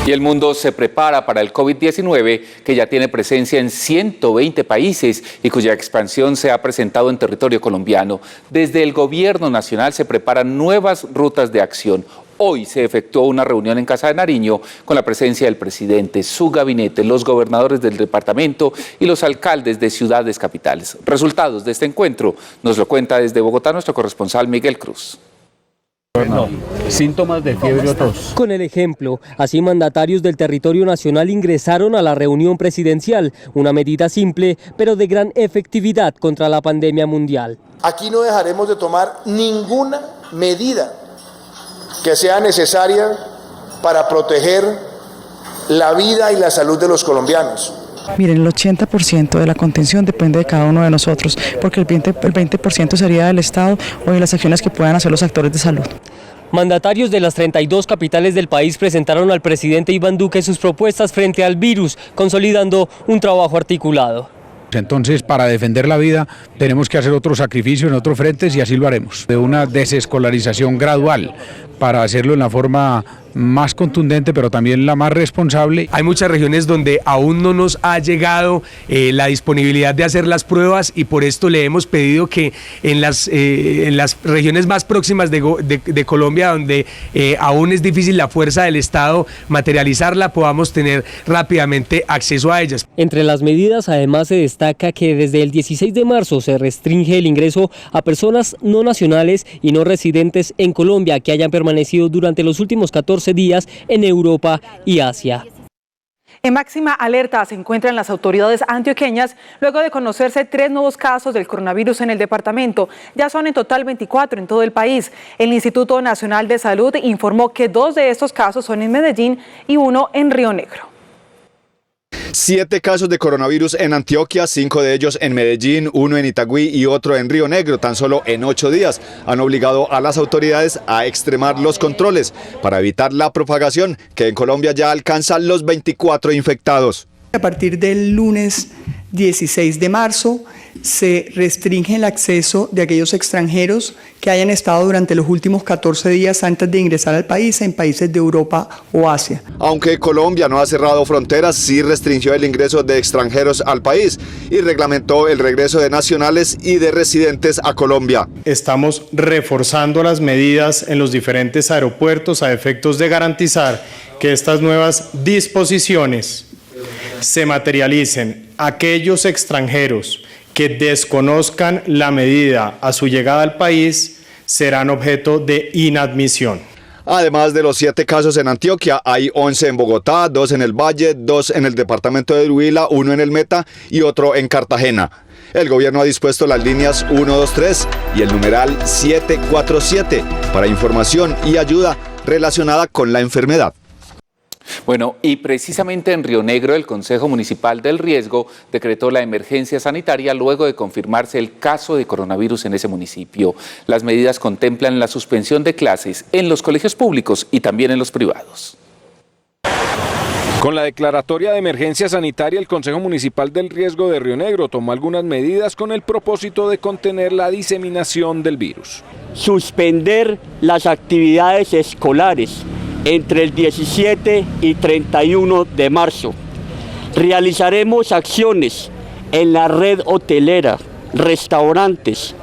Y el mundo se prepara para el COVID-19, que ya tiene presencia en 120 países y cuya expansión se ha presentado en territorio colombiano. Desde el gobierno nacional se preparan nuevas rutas de acción. Hoy se efectuó una reunión en Casa de Nariño con la presencia del presidente, su gabinete, los gobernadores del departamento y los alcaldes de ciudades capitales. Resultados de este encuentro nos lo cuenta desde Bogotá nuestro corresponsal Miguel Cruz. Síntomas de fiebre o tos. Con el ejemplo, así mandatarios del territorio nacional ingresaron a la reunión presidencial, una medida simple pero de gran efectividad contra la pandemia mundial. Aquí no dejaremos de tomar ninguna medida que sea necesaria para proteger la vida y la salud de los colombianos. Miren, el 80% de la contención depende de cada uno de nosotros, porque el 20% sería del Estado o de las acciones que puedan hacer los actores de salud. Mandatarios de las 32 capitales del país presentaron al presidente Iván Duque sus propuestas frente al virus, consolidando un trabajo articulado. Entonces, para defender la vida tenemos que hacer otro sacrificio en otros frentes y así lo haremos. De una desescolarización gradual para hacerlo en la forma más contundente, pero también la más responsable. Hay muchas regiones donde aún no nos ha llegado la disponibilidad de hacer las pruebas y por esto le hemos pedido que en las regiones más próximas de Colombia, donde aún es difícil la fuerza del Estado materializarla, podamos tener rápidamente acceso a ellas. Entre las medidas además se destaca que desde el 16 de marzo se restringe el ingreso a personas no nacionales y no residentes en Colombia que hayan permanecido durante los últimos 14 días en Europa y Asia. En máxima alerta se encuentran las autoridades antioqueñas luego de conocerse 3 nuevos casos del coronavirus en el departamento. Ya son en total 24 en todo el país. El Instituto Nacional de Salud informó que 2 de estos casos son en Medellín y 1 en Río Negro. 7 casos de coronavirus en Antioquia, 5 de ellos en Medellín, 1 en Itagüí y otro en Río Negro. Tan solo en 8 días han obligado a las autoridades a extremar los controles para evitar la propagación, que en Colombia ya alcanza los 24 infectados. A partir del lunes 16 de marzo se restringe el acceso de aquellos extranjeros que hayan estado durante los últimos 14 días antes de ingresar al país en países de Europa o Asia. Aunque Colombia no ha cerrado fronteras, sí restringió el ingreso de extranjeros al país y reglamentó el regreso de nacionales y de residentes a Colombia. Estamos reforzando las medidas en los diferentes aeropuertos a efectos de garantizar que estas nuevas disposiciones se materialicen. Aquellos extranjeros que desconozcan la medida a su llegada al país serán objeto de inadmisión. Además de los 7 casos en Antioquia, hay 11 en Bogotá, 2 en el Valle, 2 en el departamento de Huila, 1 en el Meta y otro en Cartagena. El gobierno ha dispuesto las líneas 123 y el numeral 747 para información y ayuda relacionada con la enfermedad. Bueno, y precisamente en Río Negro el Consejo Municipal del Riesgo decretó la emergencia sanitaria luego de confirmarse el caso de coronavirus en ese municipio. Las medidas contemplan la suspensión de clases en los colegios públicos y también en los privados. Con la declaratoria de emergencia sanitaria, el Consejo Municipal del Riesgo de Río Negro tomó algunas medidas con el propósito de contener la diseminación del virus. Suspender las actividades escolares entre el 17 y 31 de marzo. Realizaremos acciones en la red hotelera, restaurantes,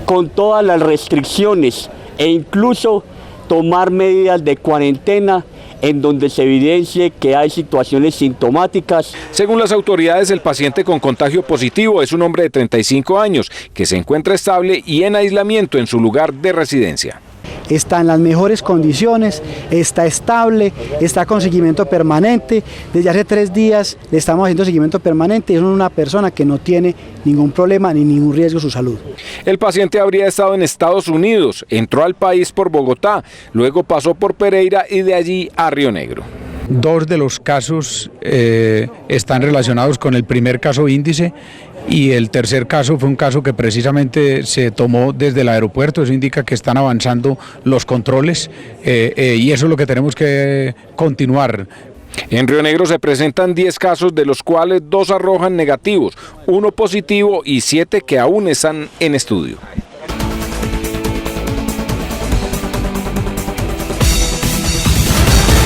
con todas las restricciones e incluso tomar medidas de cuarentena en donde se evidencie que hay situaciones sintomáticas. Según las autoridades, el paciente con contagio positivo es un hombre de 35 años que se encuentra estable y en aislamiento en su lugar de residencia. Está en las mejores condiciones, está estable, está con seguimiento permanente. Desde hace 3 días le estamos haciendo seguimiento permanente y es una persona que no tiene ningún problema ni ningún riesgo a su salud. El paciente habría estado en Estados Unidos, entró al país por Bogotá, luego pasó por Pereira y de allí a Río Negro. 2 de los casos están relacionados con el primer caso índice y el tercer caso fue un caso que precisamente se tomó desde el aeropuerto. Eso indica que están avanzando los controles y eso es lo que tenemos que continuar. En Río Negro se presentan 10 casos, de los cuales 2 arrojan negativos, 1 positivo y 7 que aún están en estudio.